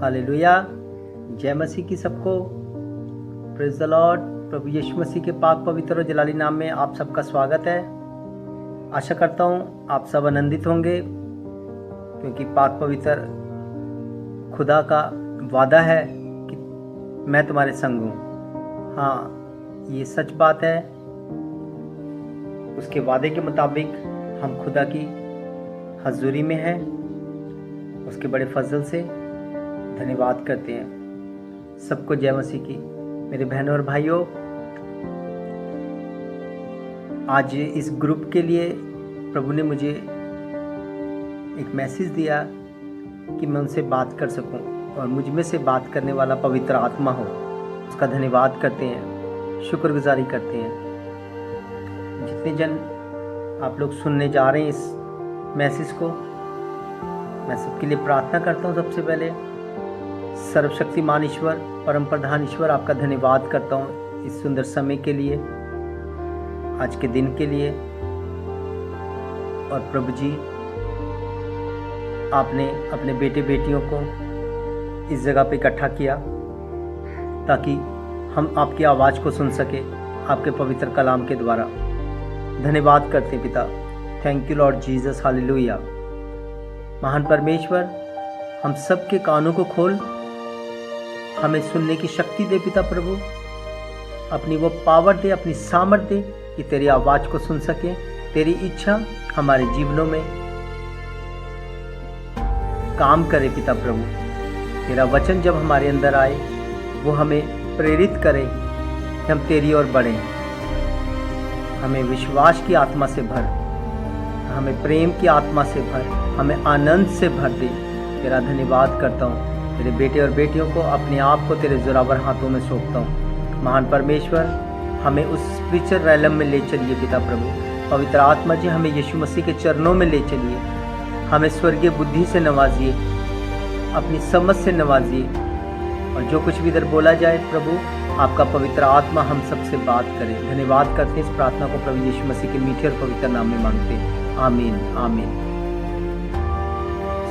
Hallelujah. जय मसीह की सबको। Praise the Lord. प्रभु यीशु मसीह के पाक पवित्र और जलाली नाम में आप सबका स्वागत है। आशा करता हूँ आप सब आनंदित होंगे, क्योंकि पाक पवित्र खुदा का वादा है कि मैं तुम्हारे संग हूँ। हाँ, ये सच बात है। उसके वादे के मुताबिक हम खुदा की हजूरी में हैं। उसके बड़े फजल से धन्यवाद करते हैं। सबको जय मसीह की। मेरे बहनों और भाइयों, आज इस ग्रुप के लिए प्रभु ने मुझे एक मैसेज दिया कि मैं उनसे बात कर सकूं और मुझ में से बात करने वाला पवित्र आत्मा हो। उसका धन्यवाद करते हैं, शुक्रगुजारी करते हैं। जितने जन आप लोग सुनने जा रहे हैं इस मैसेज को, मैं सबके लिए प्रार्थना करता हूं। सबसे पहले सर्वशक्तिमान ईश्वर, परम प्रधान ईश्वर, आपका धन्यवाद करता हूं इस सुंदर समय के लिए, आज के दिन के लिए। और प्रभु जी, आपने अपने बेटे बेटियों को इस जगह पे इकट्ठा किया ताकि हम आपकी आवाज़ को सुन सके आपके पवित्र कलाम के द्वारा। धन्यवाद करते हैं पिता। Thank you Lord Jesus. Hallelujah. महान परमेश्वर, हम सबके कानों को खोल, हमें सुनने की शक्ति दे पिता प्रभु। अपनी वो पावर दे, अपनी सामर्थ दे कि तेरी आवाज़ को सुन सके। तेरी इच्छा हमारे जीवनों में काम करे पिता प्रभु। तेरा वचन जब हमारे अंदर आए, वो हमें प्रेरित करे कि हम तेरी ओर बढ़ें। हमें विश्वास की आत्मा से भर, हमें प्रेम की आत्मा से भर, हमें आनंद से भर दे। तेरा धन्यवाद करता हूँ। तेरे बेटे और बेटियों को, अपने आप को तेरे जोरावर हाथों में सौंपता हूँ। महान परमेश्वर, हमें उस स्पिरिचुअल रैलम में ले चलिए पिता प्रभु। पवित्र आत्मा जी, हमें यीशु मसीह के चरणों में ले चलिए। हमें स्वर्गीय बुद्धि से नवाजिए, अपनी समझ से नवाजिए, और जो कुछ भी इधर बोला जाए प्रभु, आपका पवित्र आत्मा हम सबसे बात करे। धन्यवाद करते हैं। इस प्रार्थना को प्रभु यीशु मसीह के मीठे और पवित्र नाम में मांगते हैं। आमीन आमीन।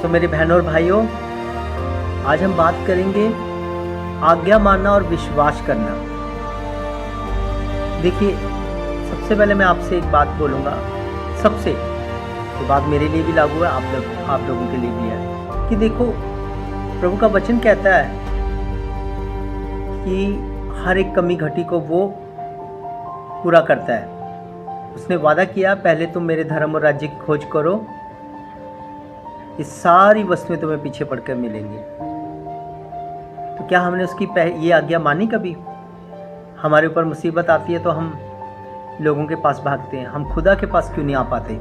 सो मेरे बहनों और भाइयों, आज हम बात करेंगे आज्ञा मानना और विश्वास करना। देखिए, सबसे पहले मैं आपसे एक बात बोलूँगा, सबसे तो बात मेरे लिए भी लागू है, आप लोगों के लिए भी है, कि देखो, प्रभु का वचन कहता है कि हर एक कमी घटी को वो पूरा करता है। उसने वादा किया, पहले तुम मेरे धर्म और राज्य की खोज करो, ये सारी वस्तुएं तुम्हें पीछे पड़कर मिलेंगी। तो क्या हमने उसकी ये आज्ञा मानी कभी? हमारे ऊपर मुसीबत आती है तो हम लोगों के पास भागते हैं, हम खुदा के पास क्यों नहीं आ पाते?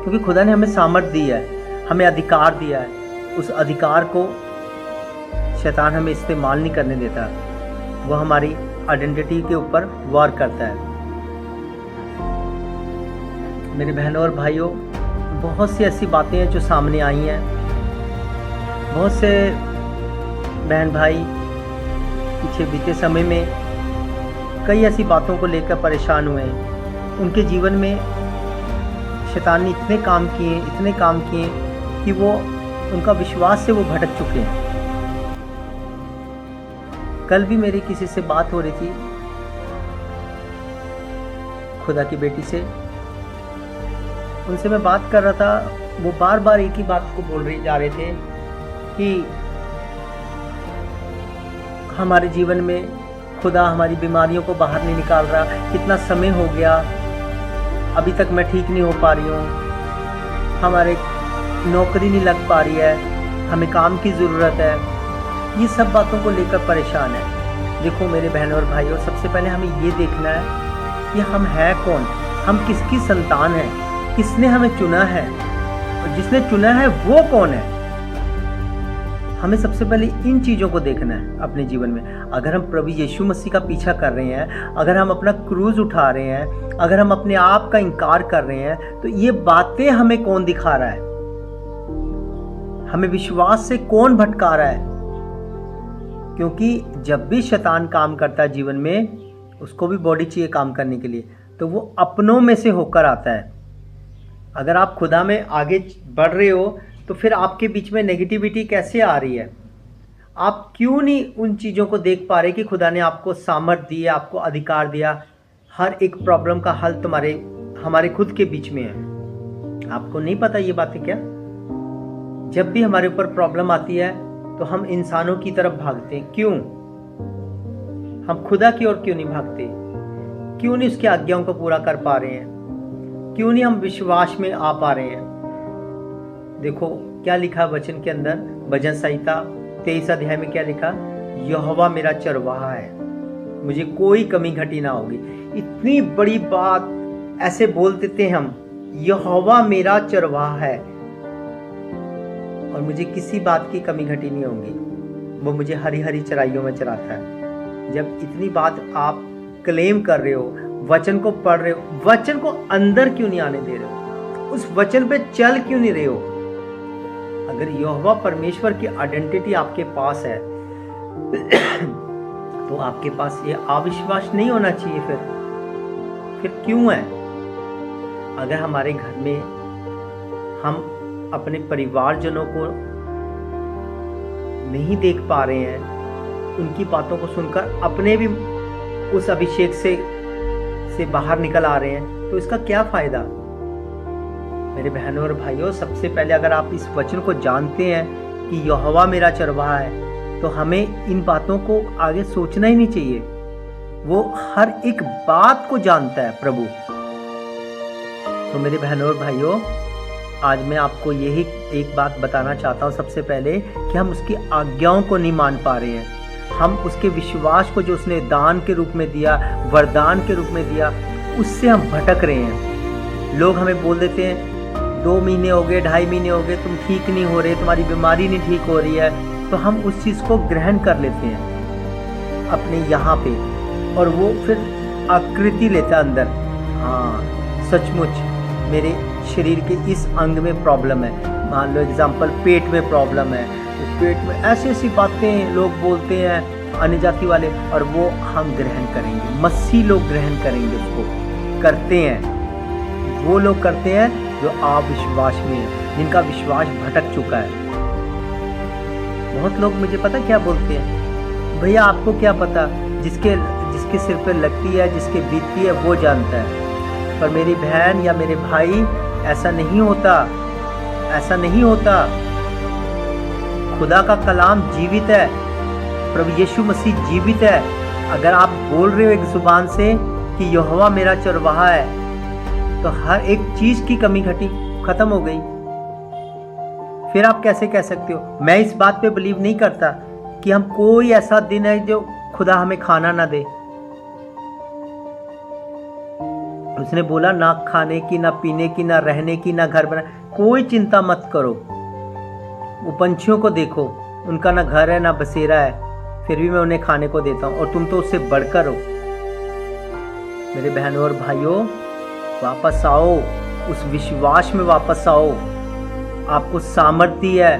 क्योंकि खुदा ने हमें सामर्थ दी है, हमें अधिकार दिया है। उस अधिकार को शैतान हमें इस्तेमाल नहीं करने देता। वो हमारी आइडेंटिटी के ऊपर वार करता है। मेरे बहनों और भाइयों, बहुत सी ऐसी बातें हैं जो सामने आई हैं। बहुत से बहन भाई पीछे बीते समय में कई ऐसी बातों को लेकर परेशान हुए हैं। उनके जीवन में शैतान ने इतने काम किए कि वो उनका विश्वास से वो भटक चुके हैं। कल भी मेरी किसी से बात हो रही थी, खुदा की बेटी से। उनसे मैं बात कर रहा था, वो बार बार एक ही बात को बोल रही जा रहे थे कि हमारे जीवन में खुदा हमारी बीमारियों को बाहर नहीं निकाल रहा, कितना समय हो गया, अभी तक मैं ठीक नहीं हो पा रही हूँ, हमारे नौकरी नहीं लग पा रही है, हमें काम की ज़रूरत है। ये सब बातों को लेकर परेशान है। देखो मेरे बहनों और भाइयों, सबसे पहले हमें ये देखना है कि हम हैं कौन, हम किसकी संतान हैं, किसने हमें चुना है, और जिसने चुना है वो कौन है। हमें सबसे पहले इन चीज़ों को देखना है अपने जीवन में। अगर हम प्रभु यीशु मसीह का पीछा कर रहे हैं, अगर हम अपना क्रूज उठा रहे हैं, अगर हम अपने आप का इनकार कर रहे हैं, तो ये बातें हमें कौन दिखा रहा है, हमें विश्वास से कौन भटका रहा है? क्योंकि जब भी शैतान काम करता है जीवन में, उसको भी बॉडी चाहिए काम करने के लिए, तो वो अपनों में से होकर आता है। अगर आप खुदा में आगे बढ़ रहे हो तो फिर आपके बीच में नेगेटिविटी कैसे आ रही है? आप क्यों नहीं उन चीज़ों को देख पा रहे कि खुदा ने आपको सामर्थ दी है, आपको अधिकार दिया, हर एक प्रॉब्लम का हल हमारे खुद के बीच में है। आपको नहीं पता ये बातें क्या? जब भी हमारे ऊपर प्रॉब्लम आती है तो हम इंसानों की तरफ भागते हैं। क्यों? हम खुदा की ओर क्यों नहीं भागते? क्यों नहीं उसकी आज्ञाओं को पूरा कर पा रहे हैं? क्यों नहीं हम विश्वास में आ पा रहे हैं? देखो क्या लिखा वचन के अंदर, भजन संहिता 23 अध्याय में क्या लिखा? यहोवा मेरा चरवाहा है, मुझे कोई कमी घटी ना होगी। इतनी बड़ी बात ऐसे बोल देते हैं हम, यहोवा मेरा चरवाहा है और मुझे किसी बात की कमी घटी नहीं होगी, वो मुझे हरी हरी चराइयों में चराता है। जब इतनी बात आप क्लेम कर रहे हो, वचन को पढ़ रहे हो, वचन को अंदर क्यों नहीं आने दे रहे हो? उस वचन पे चल क्यों नहीं रहे हो? अगर यहोवा परमेश्वर की आइडेंटिटी आपके पास है तो आपके पास ये अविश्वास नहीं होना चाहिए। फिर क्यों है? अगर हमारे घर में हम अपने परिवारजनों को नहीं देख पा रहे हैं, उनकी बातों को सुनकर अपने भी उस अभिषेक से बाहर निकल आ रहे हैं, तो इसका क्या फायदा? मेरे बहनों और भाइयों, सबसे पहले अगर आप इस वचन को जानते हैं कि यहोवा मेरा चरवाहा है, तो हमें इन बातों को आगे सोचना ही नहीं चाहिए। वो हर एक बात को जानता है प्रभु। तो मेरे बहनों और भाइयों, आज मैं आपको यही एक बात बताना चाहता हूँ सबसे पहले, कि हम उसकी आज्ञाओं को नहीं मान पा रहे हैं। हम उसके विश्वास को जो उसने दान के रूप में दिया, वरदान के रूप में दिया, उससे हम भटक रहे हैं। लोग हमें बोल देते हैं 2 महीने हो गए, 2.5 महीने हो गए, तुम ठीक नहीं हो रहे, तुम्हारी बीमारी नहीं ठीक हो रही है, तो हम उस चीज़ को ग्रहण कर लेते हैं अपने यहाँ पे, और वो फिर आकृति लेता अंदर। हाँ, सचमुच मेरे शरीर के इस अंग में प्रॉब्लम है, मान लो एग्जाम्पल पेट में प्रॉब्लम है, तो पेट में ऐसी बातें लोग बोलते हैं अन्य जाति वाले, और वो हम ग्रहण करेंगे। मसीह लोग ग्रहण करेंगे, उसको करते हैं। वो लोग करते हैं जो अविश्वास में है, जिनका विश्वास भटक चुका है। बहुत लोग मुझे पता क्या बोलते हैं, भैया आपको क्या पता, जिसके सिर पे लगती है, जिसके बीतती है, वो जानता है। पर मेरी बहन या मेरे भाई, ऐसा नहीं होता, ऐसा नहीं होता। खुदा का कलाम जीवित है, प्रभु यीशु मसीह जीवित है। अगर आप बोल रहे हो एक जुबान से कि यहोवा मेरा चरवाहा है, तो हर एक चीज की कमी घटी खत्म हो गई। फिर आप कैसे कह सकते हो? मैं इस बात पे बिलीव नहीं करता कि हम कोई ऐसा दिन है जो खुदा हमें खाना ना दे। उसने बोला ना खाने की, ना पीने की, ना रहने की, ना घर बना, कोई चिंता मत करो। वो पंछियों को देखो, उनका ना घर है ना बसेरा है, फिर भी मैं उन्हें खाने को देता हूँ, और तुम तो उससे बढ़कर हो। मेरे बहनों और भाइयों, वापस आओ, उस विश्वास में वापस आओ। आपको सामर्थ्य है।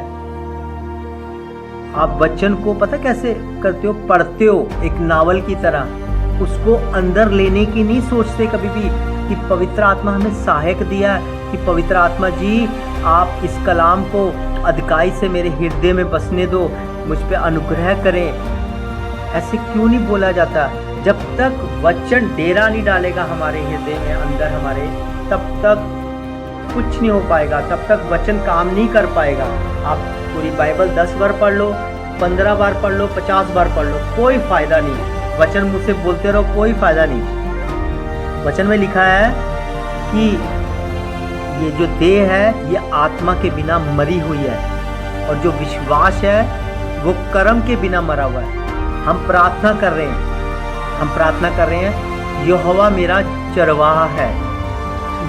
आप वचन को पता कैसे करते हो? पढ़ते हो एक नावल की तरह, उसको अंदर लेने की नहीं सोचते कभी भी कि पवित्र आत्मा हमें सहायक दिया कि पवित्र आत्मा जी आप इस कलाम को अधिकाई से मेरे हृदय में बसने दो, मुझ पे अनुग्रह करें। ऐसे क्यों नहीं बोला जाता? जब तक वचन डेरा नहीं डालेगा हमारे हृदय में, अंदर हमारे, तब तक कुछ नहीं हो पाएगा, तब तक वचन काम नहीं कर पाएगा। आप पूरी बाइबल 10 बार पढ़ लो, 15 बार पढ़ लो, 50 बार पढ़ लो, कोई फायदा नहीं। वचन मुझसे बोलते रहो, कोई फायदा नहीं। वचन में लिखा है कि ये जो देह है ये आत्मा के बिना मरी हुई है, और जो विश्वास है वो कर्म के बिना मरा हुआ है। हम प्रार्थना कर रहे हैं, यहोवा मेरा चरवाहा है,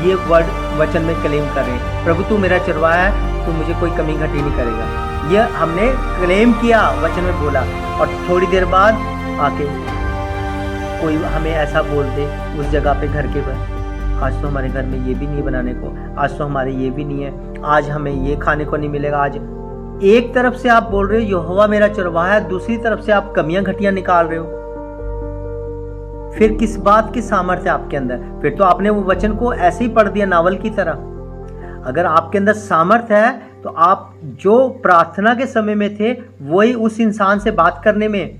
ये वर्ड वचन में क्लेम कर रहे हैं। प्रभु तू मेरा चरवाहा है, तू मुझे कोई कमी घटी नहीं करेगा। ये हमने क्लेम किया, वचन में बोला, और थोड़ी देर बाद आके कोई हमें ऐसा बोल दे उस जगह पे घर के पर, आज तो हमारे घर में ये भी नहीं बनाने को, आज तो हमारे ये भी नहीं है, आज हमें ये खाने को नहीं मिलेगा। आज एक तरफ से आप बोल रहे हो यहोवा मेरा चरवाहा है, दूसरी तरफ से आप कमियां घटियां निकाल रहे हो। फिर किस बात की सामर्थ्य आपके अंदर? फिर तो आपने वो वचन को ऐसे ही पढ़ दिया नावल की तरह। अगर आपके अंदर सामर्थ्य है तो आप जो प्रार्थना के समय में थे वही उस इंसान से बात करने में,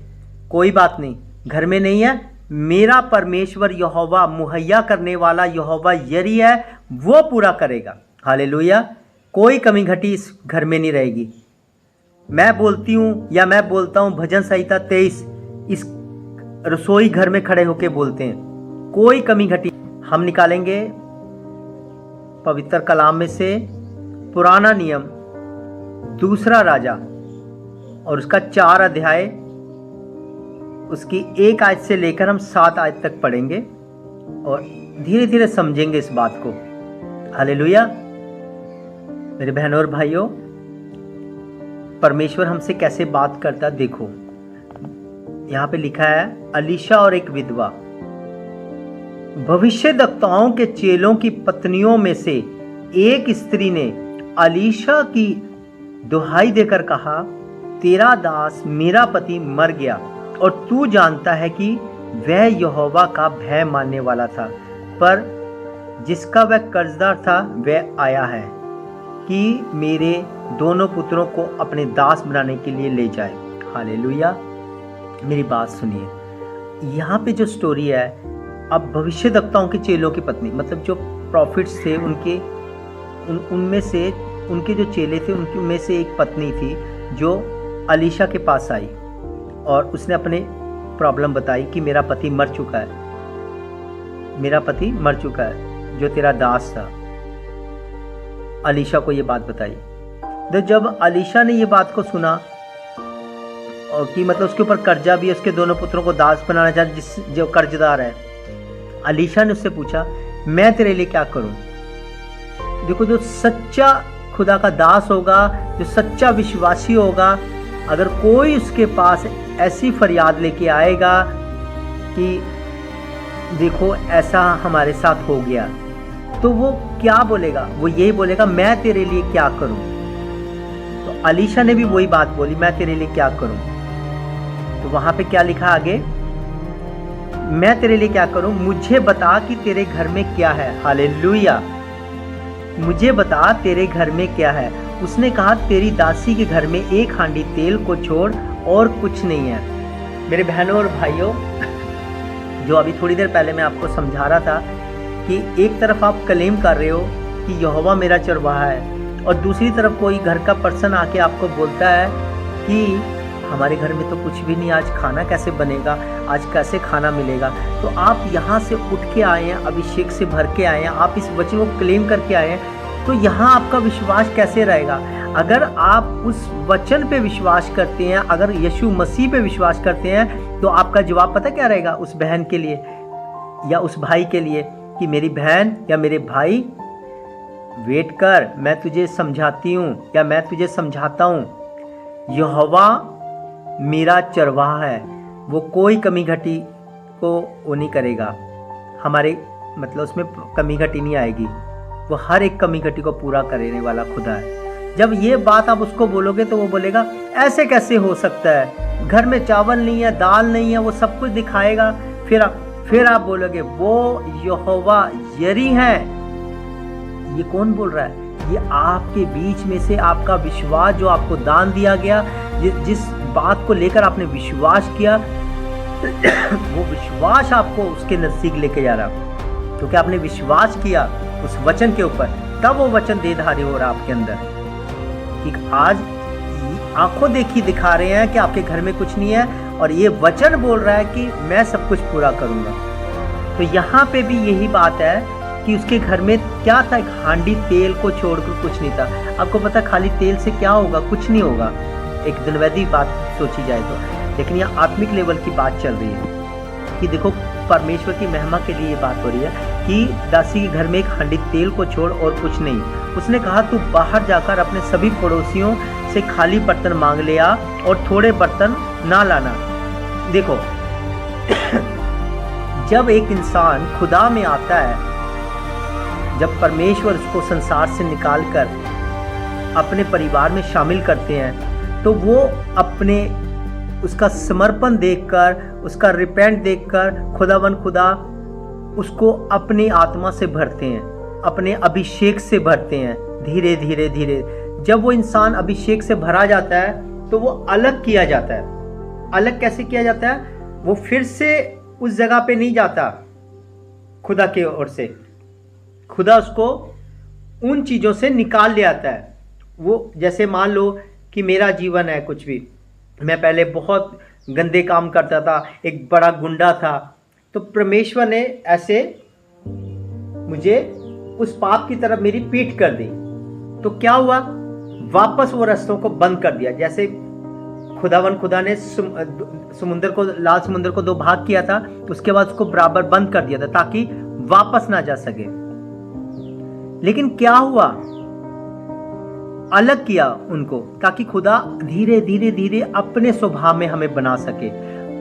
कोई बात नहीं, घर में नहीं है, मेरा परमेश्वर यहोवा मुहैया करने वाला यहोवा यरी है, वो पूरा करेगा। हालेलुया। कोई कमी घटी इस घर में नहीं रहेगी। मैं बोलती हूँ या मैं बोलता हूँ भजन संहिता 23 इस रसोई घर में खड़े होके बोलते हैं, कोई कमी घटी। हम निकालेंगे पवित्र कलाम में से पुराना नियम 2 राजा और उसका 4 अध्याय, उसकी 1 आयत से लेकर हम 7 आयत तक पढ़ेंगे और धीरे धीरे समझेंगे इस बात को। हालेलुया। मेरे बहनों और भाइयों, परमेश्वर हमसे कैसे बात करता देखो। यहाँ पे लिखा है, अलीशा और एक विधवा। भविष्यद्वक्ताओं के चेलों की पत्नियों में से एक स्त्री ने अलीशा की दुहाई देकर कहा, तेरा दास मेरा पति मर गया और तू जानता है कि वह यहोवा का भय मानने वाला था, पर जिसका वह कर्जदार था वह आया है कि मेरे दोनों पुत्रों को अपने दास बनाने के लिए ले जाए। हालेलुया। मेरी बात सुनिए, यहाँ पे जो स्टोरी है, अब भविष्यद्वक्ताओं के चेलों की पत्नी, मतलब जो प्रॉफिट्स थे उनमें से, उनके जो चेले थे उनमें से एक पत्नी थी जो अलीशा के पास आई और उसने अपने प्रॉब्लम बताई कि मेरा पति मर चुका है, मेरा पति मर चुका है जो तेरा दास था। अलीशा को ये बात बताई। तो जब अलीशा ने ये बात को सुना और कि मतलब उसके ऊपर कर्जा भी है, उसके दोनों पुत्रों को दास बनाना चाहता जो कर्जदार है, अलीशा ने उससे पूछा, मैं तेरे लिए क्या करूं? देखो, जो सच्चा खुदा का दास होगा, जो सच्चा विश्वासी होगा, अगर कोई उसके पास ऐसी फरियाद लेके आएगा कि देखो ऐसा हमारे साथ हो गया, तो वो क्या बोलेगा? वो यही बोलेगा, मैं तेरे लिए क्या करूं? तो अलीशा ने भी वही बात बोली, मैं तेरे लिए क्या करूं? तो वहां पे क्या लिखा आगे, मैं तेरे लिए क्या करूं? मुझे बता कि तेरे घर में क्या है। हालेलुया। मुझे बता तेरे घर में क्या है। उसने कहा, तेरी दासी के घर में 1 हांडी तेल को छोड़ और कुछ नहीं है। मेरे बहनों और भाइयों, जो अभी थोड़ी देर पहले मैं आपको समझा रहा था कि एक तरफ आप क्लेम कर रहे हो कि यहोवा मेरा चरवाहा है और दूसरी तरफ कोई घर का पर्सन आके आपको बोलता है कि हमारे घर में तो कुछ भी नहीं, आज खाना कैसे बनेगा, आज कैसे खाना मिलेगा। तो आप यहाँ से उठ के आए हैं, अभिषेक से भर के आए हैं, आप इस वचन को क्लेम करके आए हैं, तो यहाँ आपका विश्वास कैसे रहेगा? अगर आप उस वचन पे विश्वास करते हैं, अगर यीशु मसीह पे विश्वास करते हैं, तो आपका जवाब पता क्या रहेगा उस बहन के लिए या उस भाई के लिए कि मेरी बहन या मेरे भाई, वेट कर, मैं तुझे समझाती हूँ या मैं तुझे समझाता हूँ। यहोवा मेरा चरवाहा है, वो कोई कमी घटी को वो नहीं करेगा, हमारे मतलब उसमें कमी घटी नहीं आएगी, वो हर एक कमी घटी को पूरा करने वाला खुदा है। जब ये बात आप उसको बोलोगे तो वो बोलेगा, ऐसे कैसे हो सकता है, घर में चावल नहीं है, दाल नहीं है, वो सब कुछ दिखाएगा। फिर आप बोलोगे, वो यहोवा यरी है। ये कौन बोल रहा है? ये आपके बीच में से आपका विश्वास, जो आपको दान दिया गया, जिस बात को लेकर आपने विश्वास किया, वो विश्वास आपको उसके नजदीक लेके जा रहा, क्योंकि आपने विश्वास किया उस वचन के ऊपर, तब वो वचन देधारी हो रहा आपके अंदर। ठीक आज आंखों देखी दिखा रहे हैं कि आपके घर में कुछ नहीं है और ये वचन बोल रहा है कि मैं सब कुछ पूरा करूंगा। तो यहाँ पे भी यही बात है कि उसके घर में क्या था, एक हांडी तेल को छोड़कर कुछ नहीं था। आपको पता खाली तेल से क्या होगा? कुछ नहीं होगा, एक दुनियावी बात सोची जाए तो। लेकिन यहाँ आत्मिक लेवल की बात चल रही है कि देखो, परमेश्वर की महिमा के लिए ये बात हो रही है कि दासी के घर में 1 हांडी तेल को छोड़ और कुछ नहीं। उसने कहा, तू बाहर जाकर अपने सभी पड़ोसियों से खाली बर्तन मांग ले आ और थोड़े बर्तन ना लाना। देखो, जब एक इंसान खुदा में आता है, जब परमेश्वर उसको संसार से निकालकर अपने परिवार में शामिल करते हैं, तो वो अपने उसका समर्पण देखकर, उसका रिपेंट देखकर खुदा उसको अपनी आत्मा से भरते हैं, अपने अभिषेक से भरते हैं। धीरे धीरे धीरे जब वो इंसान अभिषेक से भरा जाता है तो वो अलग किया जाता है। अलग कैसे किया जाता है? वो फिर से उस जगह पे नहीं जाता खुदा की ओर से। खुदा उसको उन चीज़ों से निकाल ले आता है। वो जैसे मान लो कि मेरा जीवन है, कुछ भी, मैं पहले बहुत गंदे काम करता था, एक बड़ा गुंडा था, तो परमेश्वर ने ऐसे मुझे उस पाप की तरफ मेरी पीठ कर दी। तो क्या हुआ? वापस वो रास्तों को बंद कर दिया। जैसे खुदा ने समुद्र को, लाल समुद्र को 2 भाग किया था, उसके बाद उसको बराबर बंद कर दिया था ताकि वापस ना जा सके। लेकिन क्या हुआ? अलग किया उनको ताकि खुदा धीरे धीरे धीरे अपने स्वभाव में हमें बना सके,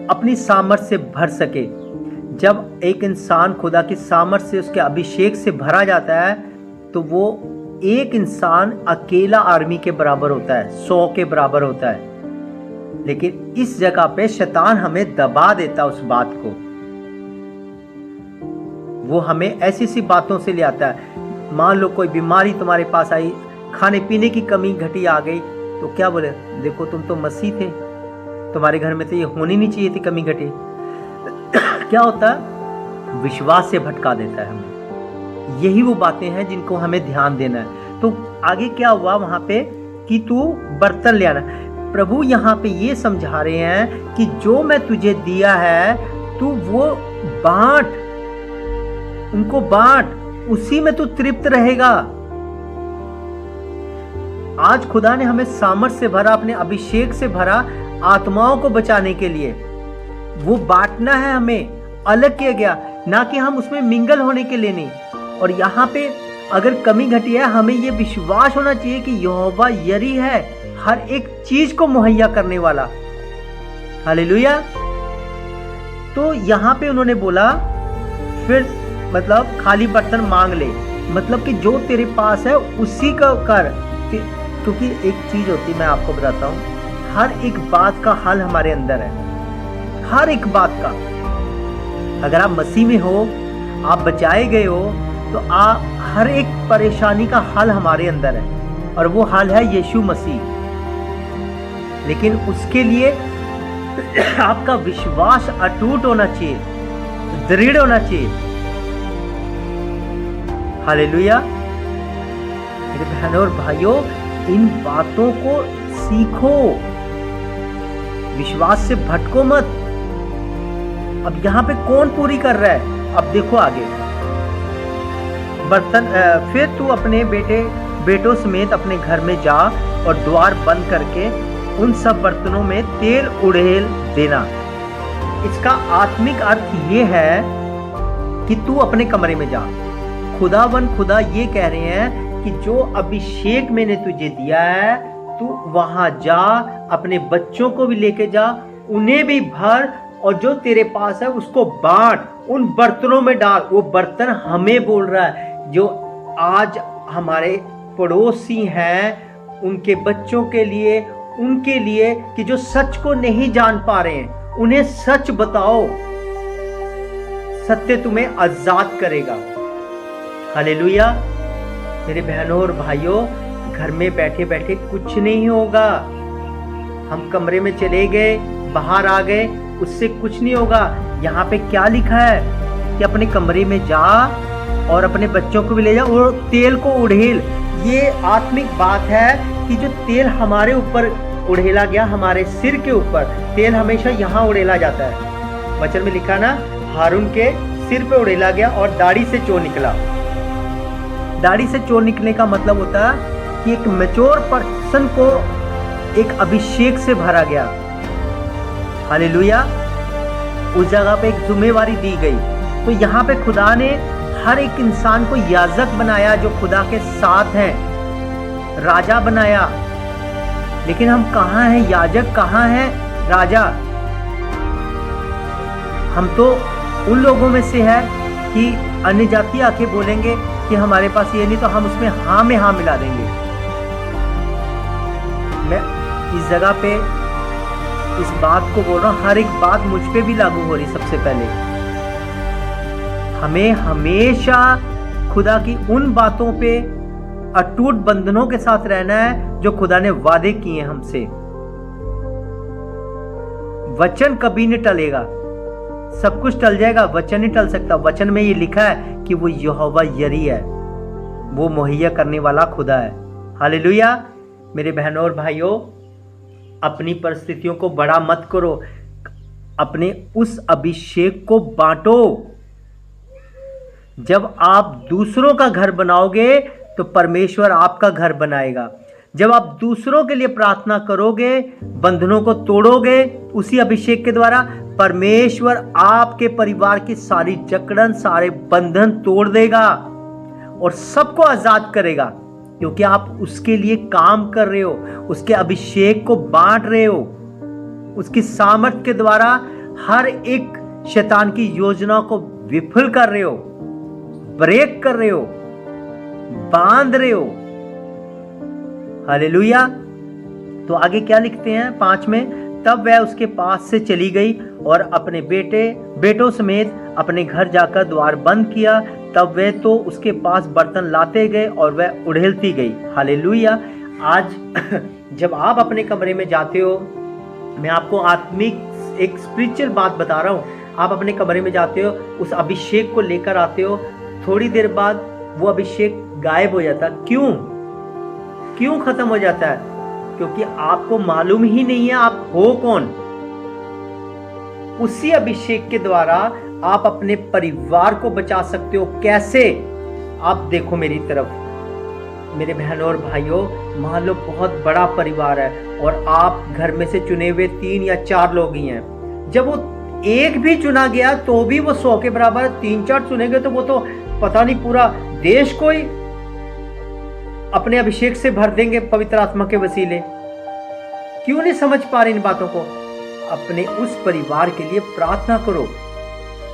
अपनी सामर्थ्य से भर सके। जब एक इंसान खुदा की सामर्थ्य से, उसके अभिषेक से भरा जाता है तो वो एक इंसान अकेला आर्मी के बराबर होता है, 100 के बराबर होता है। लेकिन इस जगह पे शैतान हमें दबा देता उस बात को। वो हमें ऐसी ऐसी बातों से ले आता है। मान लो कोई बीमारी तुम्हारे पास आई, खाने पीने की कमी घटी आ गई, तो क्या बोले? देखो तुम तो मसीह थे, तुम्हारे घर में तो ये होनी नहीं चाहिए थी कमी घटी। क्या होता है? विश्वास से भटका देता है हमें। यही वो बातें हैं जिनको हमें ध्यान देना है। तो आगे क्या हुआ वहां पे कि तू बर्तन ले आना। प्रभु यहाँ पे ये समझा रहे हैं कि जो मैं तुझे दिया है तू वो बांट, उनको बांट, उसी में तू तृप्त रहेगा। आज खुदा ने हमें सामर्थ्य से भरा, अपने अभिषेक से भरा, आत्माओं को बचाने के लिए। वो बांटना है हमें, अलग किया गया, ना कि हम उसमें मिंगल होने के लिए नहीं। और यहाँ पे अगर कमी घटी है, हमें ये विश्वास होना चाहिए कि यहोवा यरी है, हर एक चीज को मुहैया करने वाला। हालेलुया। तो यहाँ पे उन्होंने बोला फिर, मतलब खाली बर्तन मांग ले, मतलब कि जो तेरे पास है उसी का कर। क्योंकि एक चीज होती, मैं आपको बताता हूँ, हर एक बात का हल हमारे अंदर है, हर एक बात का। अगर आप मसीह में हो, आप बचाए गए हो, तो हर एक परेशानी का हल हमारे अंदर है, और वो हल है यीशु मसीह। लेकिन उसके लिए आपका विश्वास अटूट होना चाहिए, दृढ़ होना चाहिए। हालेलुया। मेरे बहनों और भाइयों, इन बातों को सीखो, विश्वास से भटको मत। अब यहाँ पे कौन पूरी कर रहा है? अब देखो आगे, बर्तन फिर तू अपने बेटों समेत अपने घर में जा और द्वार बंद करके उन सब बर्तनों में तेल उड़ेल देना। इसका आत्मिक अर्थ ये है कि तू अपने कमरे में जा। खुदा ये कह रहे हैं कि जो अभिषेक मैंने तुझे दिया है, तू वहां जा, अपने बच्चों को भी लेके जा, उन्हें भी भर, और जो तेरे पास है उसको बांट, उन बर्तनों में डाल। वो बर्तन हमें बोल रहा है, जो आज हमारे पड़ोसी हैं, उनके बच्चों के लिए, उनके लिए कि जो सच को नहीं जान पा रहे हैं, उन्हें सच बताओ। सत्य तुम्हें आजाद करेगा। हालेलुया। मेरे बहनों और भाइयों, घर में बैठे बैठे कुछ नहीं होगा। हम कमरे में चले गए, बाहर आ गए, उससे कुछ नहीं होगा। यहाँ पे क्या लिखा है कि अपने कमरे में जा और अपने बच्चों को भी ले जा और तेल को उड़ेल। ये आत्मिक बात है कि जो तेल हमारे ऊपर उड़ेला गया, हमारे सिर के ऊपर तेल हमेशा यहाँ उड़ेला जाता है। वचन में लिखा ना, हारून के सिर पे उड़ेला गया और दाढ़ी से चोर निकला। दाढ़ी से चोर निकलने का मतलब होता है कि एक मैच्योर पर्सन को एक अभिषेक से भरा गया। हालेलुया। उस जगह पे एक जिम्मेवारी दी गई। तो यहाँ पे खुदा ने हर एक इंसान को याजक बनाया, जो खुदा के साथ हैं, राजा बनाया। लेकिन हम कहाँ हैं? याजक कहाँ हैं? राजा। हम तो उन लोगों में से है कि अन्य जाति आके बोलेंगे कि हमारे पास ये नहीं, तो हम उसमें हाँ में हाँ मिला देंगे। मैं इस जगह पे इस बात को बोल रहा हूँ, हर एक बात मुझ पे भी लागू हो रही। सबसे पहले हमें हमेशा खुदा की उन बातों पे अटूट बंधनों के साथ रहना है जो खुदा ने वादे किए हमसे। वचन कभी नहीं टलेगा, सब कुछ टल जाएगा, वचन नहीं टल सकता। वचन में ये लिखा है कि वो यहोवा यरी है, वो मुहैया करने वाला खुदा है। हालेलुया। मेरे बहनों और भाइयों, अपनी परिस्थितियों को बड़ा मत करो, अपने उस अभिषेक को बांटो। जब आप दूसरों का घर बनाओगे तो परमेश्वर आपका घर बनाएगा। जब आप दूसरों के लिए प्रार्थना करोगे, बंधनों को तोड़ोगे उसी अभिषेक के द्वारा, परमेश्वर आपके परिवार की सारी जकड़न, सारे बंधन तोड़ देगा और सबको आजाद करेगा, क्योंकि आप उसके लिए काम कर रहे हो, उसके अभिषेक को बांट रहे हो, उसकी सामर्थ के द्वारा हर एक शैतान की योजना को विफल कर रहे हो, ब्रेक कर रहे हो, बांध रहे हो। हालेलुया। तो आगे क्या लिखते हैं 5 में, तब वह उसके पास से चली गई और अपने बेटों समेत अपने घर जाकर द्वार बंद किया। तब वह तो उसके पास बर्तन लाते गए और वह उड़ेलती गई। हालेलुया। आज जब आप अपने कमरे में जाते हो, मैं आपको आत्मिक एक स्पिरिचुअल बात बता रहा हूँ। आप अपने कमरे में जाते हो, उस अभिषेक को लेकर आते हो, थोड़ी देर बाद वो अभिषेक गायब हो जाता। क्यों खत्म हो जाता है? क्योंकि आपको मालूम ही नहीं है आप हो कौन। उसी अभिषेक के द्वारा आप अपने परिवार को बचा सकते हो। कैसे? आप देखो मेरी तरफ, मेरे बहनों और भाइयों, मान लो बहुत बड़ा परिवार है और आप घर में से चुने हुए 3 या 4 लोग ही हैं। जब वो एक भी चुना गया तो भी वो 100 के बराबर, 3-4 चुनेंगे तो वो तो पता नहीं पूरा देश को ही अपने अभिषेक से भर देंगे पवित्र आत्मा के वसीले। क्यों नहीं समझ पा रहे इन बातों को? अपने उस परिवार के लिए प्रार्थना करो,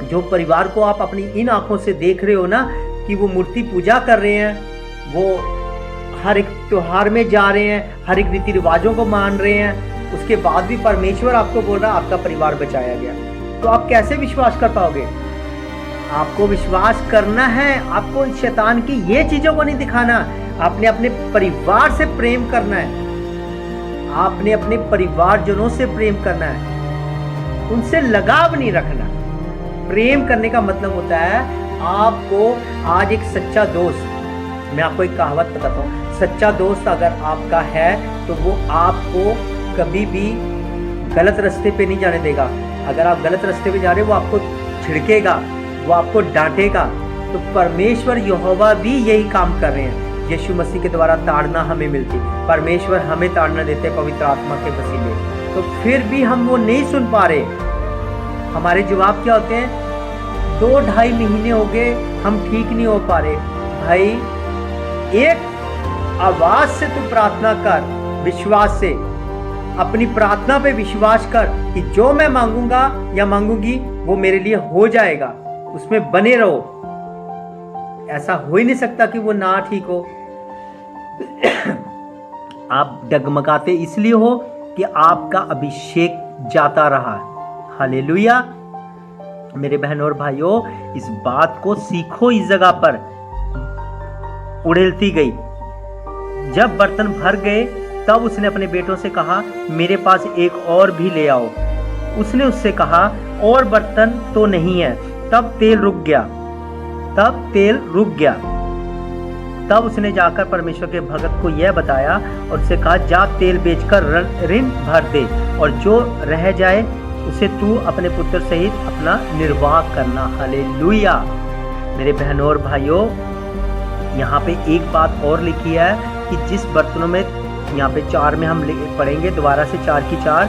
जो परिवार को आप अपनी इन आंखों से देख रहे हो ना कि वो मूर्ति पूजा कर रहे हैं, वो हर एक त्योहार में जा रहे हैं, हर एक रीति रिवाजों को मान रहे हैं, उसके बाद भी परमेश्वर आपको बोल रहा आपका परिवार बचाया गया। तो आप कैसे विश्वास कर पाओगे? आपको विश्वास करना है, आपको शैतान की ये चीजों को नहीं दिखाना। आपने अपने परिवार से प्रेम करना है, आपने अपने परिवारजनों से प्रेम करना है, उनसे लगाव नहीं रखना। प्रेम करने का मतलब होता है आपको आज एक सच्चा दोस्त, मैं आपको एक कहावत बताता हूँ, सच्चा दोस्त अगर आपका है तो वो आपको कभी भी गलत रास्ते पे नहीं जाने देगा। अगर आप गलत रास्ते पे जा रहे हो वो आपको छिड़केगा, वो आपको डांटेगा। तो परमेश्वर यहोवा भी यही काम कर रहे हैं। यीशु मसीह के द्वारा ताड़ना हमें मिलती, परमेश्वर हमें ताड़ना देते पवित्र आत्मा के वसीले, तो फिर भी हम वो नहीं सुन पा रहे। हमारे जवाब क्या होते हैं? 2-2.5 महीने हो गए हम ठीक नहीं हो पा रहे। भाई, एक आवाज से तू प्रार्थना कर, विश्वास से अपनी प्रार्थना पे विश्वास कर कि जो मैं मांगूंगा या मांगूंगी वो मेरे लिए हो जाएगा। उसमें बने रहो। ऐसा हो ही नहीं सकता कि वो ना ठीक हो। आप डगमगाते इसलिए हो कि आपका अभिषेक जाता रहा। हालेलुया। मेरे बहनों और भाइयों, इस बात को सीखो। इस जगह पर उड़ेलती गई। जब बर्तन भर गए तब उसने अपने बेटों से कहा, मेरे पास एक और भी ले आओ। उसने उससे कहा, और बर्तन तो नहीं है। तब तेल रुक गया। तब उसने जाकर परमेश्वर के भगत को यह बताया और उससे कहा, जा तेल बेचकर ऋण भर दे और जो रह जाए उसे तू अपने पुत्र सहित अपना निर्वाह करना। हालेलुया। मेरे बहनों और भाइयों, यहाँ पे एक बात और लिखी है कि जिस बर्तनों में, यहाँ पे 4 में हम पढ़ेंगे दोबारा से 4 की 4,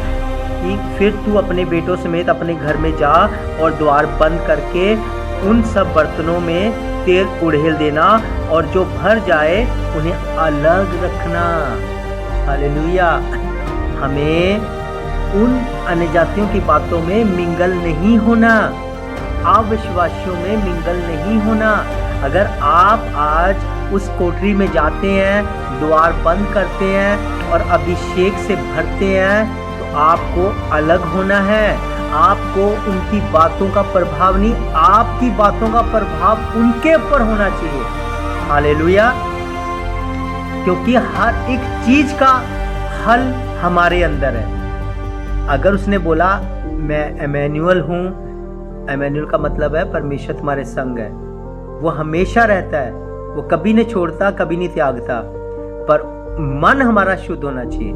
कि फिर तू अपने बेटों समेत अपने घर में जा और द्वार बंद करके उन सब बर्तनों में तेल उड़ेल देना और जो भर जाए उन्हें अलग रखना। हालेलुया। हमें उन अन्यजातियों की बातों में मिंगल नहीं होना, अविश्वासियों में मिंगल नहीं होना। अगर आप आज उस कोठरी में जाते हैं, द्वार बंद करते हैं और अभिषेक से भरते हैं, तो आपको अलग होना है। आपको उनकी बातों का प्रभाव नहीं, आपकी बातों का प्रभाव उनके ऊपर होना चाहिए। हालेलुया। क्योंकि हर एक चीज का हल हमारे अंदर है। अगर उसने बोला मैं इमैनुअल हूँ, इमैनुअल का मतलब है परमेश्वर तुम्हारे संग है, वो हमेशा रहता है, वो कभी नहीं छोड़ता, कभी नहीं त्यागता। पर मन हमारा शुद्ध होना चाहिए,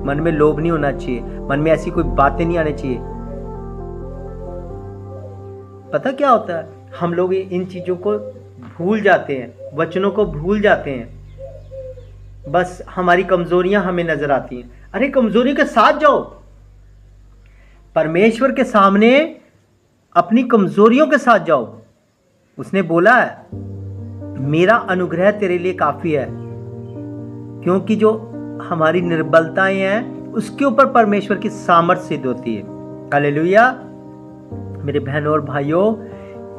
मन में लोभ नहीं होना चाहिए, मन में ऐसी कोई बातें नहीं आनी चाहिए। पता क्या होता है, हम लोग इन चीजों को भूल जाते हैं, वचनों को भूल जाते हैं, बस हमारी कमजोरियां हमें नजर आती हैं। अरे कमजोरी के साथ जाओ, परमेश्वर के सामने अपनी कमजोरियों के साथ जाओ। उसने बोला है मेरा अनुग्रह तेरे लिए काफी है, क्योंकि जो हमारी निर्बलताएं हैं उसके ऊपर परमेश्वर की सामर्थ सिद्ध होती है। हालेलुया। मेरे बहनों और भाइयों,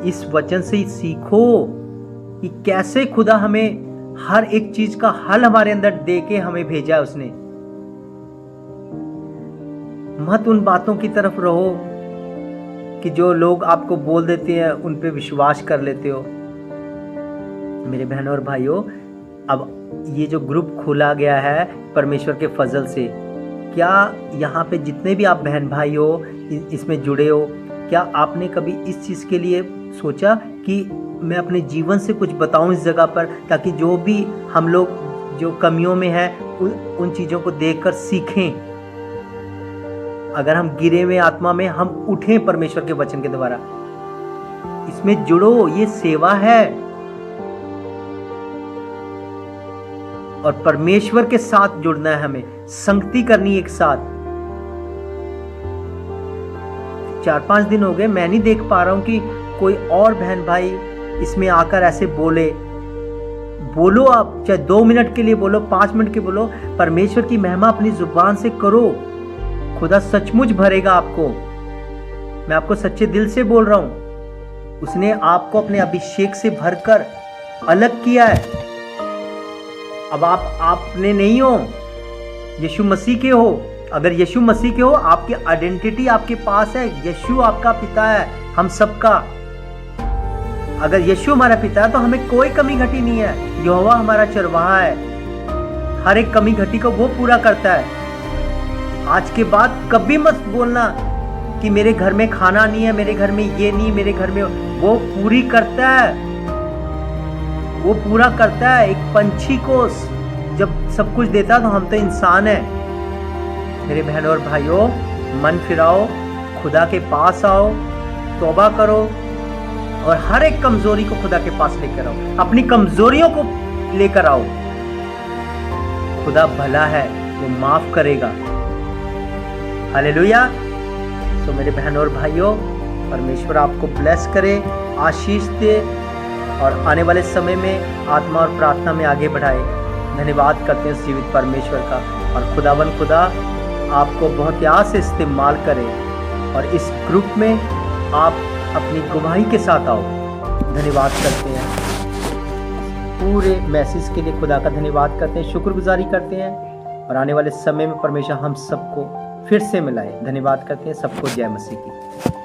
इस वचन से सीखो कि कैसे खुदा हमें हर एक चीज का हल हमारे अंदर दे के हमें भेजा है उसने। मत उन बातों की तरफ रहो कि जो लोग आपको बोल देते हैं उन पे विश्वास कर लेते हो। मेरे बहनों और भाइयों, अब ये जो ग्रुप खोला गया है परमेश्वर के फजल से, क्या यहाँ पे जितने भी आप बहन भाई हो इसमें जुड़े हो, क्या आपने कभी इस चीज़ के लिए सोचा कि मैं अपने जीवन से कुछ बताऊं इस जगह पर, ताकि जो भी हम लोग जो कमियों में हैं उन चीज़ों को देखकर सीखें। अगर हम गिरे हुए आत्मा में हम उठें परमेश्वर के वचन के द्वारा। इसमें जुड़ो, ये सेवा है और परमेश्वर के साथ जुड़ना है, हमें संगति करनी एक साथ। 4-5 दिन हो गए, मैं नहीं देख पा रहा हूं कि कोई और बहन भाई इसमें आकर ऐसे बोले। बोलो, आप चाहे 2 मिनट के लिए बोलो, 5 मिनट के बोलो, परमेश्वर की महिमा अपनी जुबान से करो। खुदा सचमुच भरेगा आपको। मैं आपको सच्चे दिल से बोल रहा हूं, उसने आपको अपने अभिषेक से भरकर अलग किया है। अब आप आपने नहीं हो, यीशु मसीह के हो। अगर यीशु मसीह के हो, आपकी आइडेंटिटी आपके पास है। यीशु आपका पिता है, हम सबका। अगर यीशु हमारा पिता है तो हमें कोई कमी घटी नहीं है। यहोवा हमारा चरवाहा है, हर एक कमी घटी को वो पूरा करता है। आज के बाद कभी मत बोलना कि मेरे घर में खाना नहीं है, मेरे घर में ये नहीं, मेरे घर में वो पूरी करता है, वो पूरा करता है। एक पंछी को जब सब कुछ देता तो हम तो इंसान है। मेरे बहनों और भाइयों, मन फिराओ, खुदा के पास आओ, तौबा करो और हर एक कमजोरी को खुदा के पास लेकर आओ। अपनी कमजोरियों को लेकर आओ। खुदा भला है, वो माफ करेगा। हालेलुया। तो मेरे बहनों और भाइयों, परमेश्वर आपको ब्लेस करे, आशीष दे और आने वाले समय में आत्मा और प्रार्थना में आगे बढ़ाए। धन्यवाद करते हैं जीवित परमेश्वर का, और खुदावन खुदा आपको बहुत याद से इस्तेमाल करे और इस ग्रुप में आप अपनी गवाही के साथ आओ। धन्यवाद करते हैं, पूरे मैसेज के लिए खुदा का धन्यवाद करते हैं, शुक्रगुजारी करते हैं, और आने वाले समय में परमेश्वर हम सबको फिर से मिलाए। धन्यवाद करते हैं सबको। जय मसीह की।